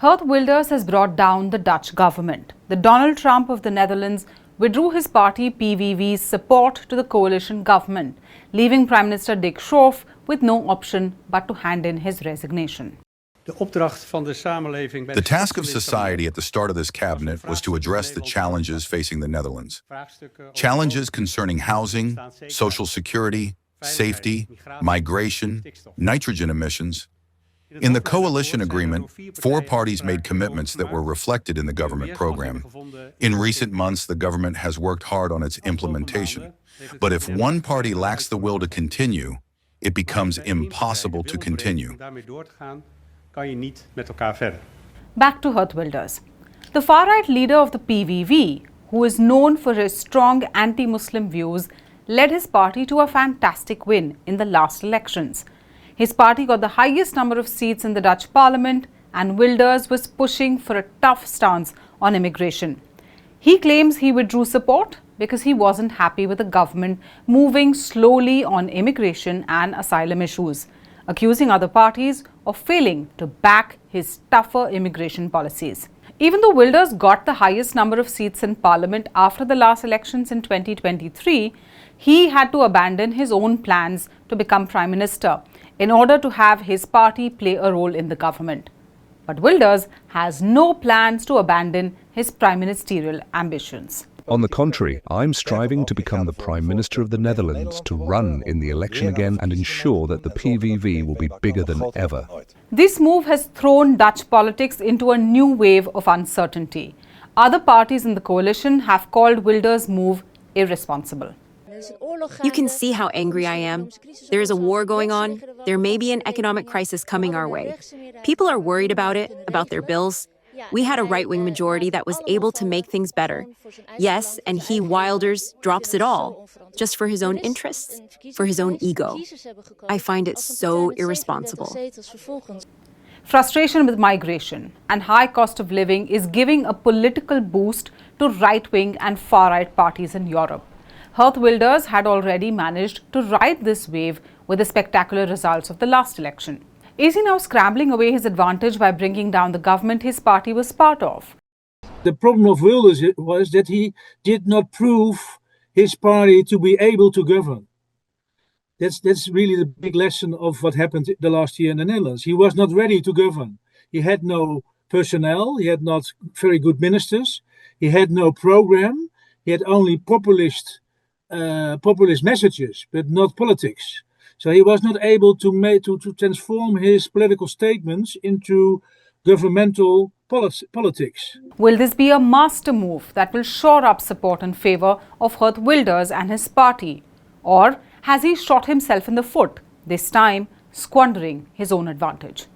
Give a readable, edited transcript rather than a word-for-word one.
Geert Wilders has brought down the Dutch government. The Donald Trump of the Netherlands withdrew his party PVV's support to the coalition government, leaving Prime Minister Dick Schoof with no option but to hand in his resignation. The task of society at the start of this cabinet was to address the challenges facing the Netherlands. Challenges concerning housing, social security, safety, migration, nitrogen emissions. In the coalition agreement, 4 parties made commitments that were reflected in the government program. In recent months, the government has worked hard on its implementation. But if one party lacks the will to continue, it becomes impossible to continue. Back to Geert Wilders. The far-right leader of the PVV, who is known for his strong anti-Muslim views, led his party to a fantastic win in the last elections. His party got the highest number of seats in the Dutch parliament, and Wilders was pushing for a tough stance on immigration. He claims he withdrew support because he wasn't happy with the government moving slowly on immigration and asylum issues, accusing other parties of failing to back his tougher immigration policies. Even though Wilders got the highest number of seats in parliament after the last elections in 2023, he had to abandon his own plans to become Prime Minister in order to have his party play a role in the government. But Wilders has no plans to abandon his prime ministerial ambitions. On the contrary, I'm striving to become the Prime Minister of the Netherlands, to run in the election again and ensure that the PVV will be bigger than ever. This move has thrown Dutch politics into a new wave of uncertainty. Other parties in the coalition have called Wilders' move irresponsible. You can see how angry I am. There is a war going on. There may be an economic crisis coming our way. People are worried about it, about their bills. We had a right-wing majority that was able to make things better. Yes, and he, Wilders, drops it all, just for his own interests, for his own ego. I find it so irresponsible. Frustration with migration and high cost of living is giving a political boost to right-wing and far-right parties in Europe. Geert Wilders had already managed to ride this wave with the spectacular results of the last election. Is he now scrambling away his advantage by bringing down the government his party was part of? The problem of Wilders was that he did not prove his party to be able to govern. That's really the big lesson of what happened the last year in the Netherlands. He was not ready to govern. He had no personnel, he had not very good ministers, he had no program, he had only populist messages, but not politics. So he was not able to transform his political statements into governmental politics. Will this be a master move that will shore up support in favour of Geert Wilders and his party? Or has he shot himself in the foot, this time squandering his own advantage?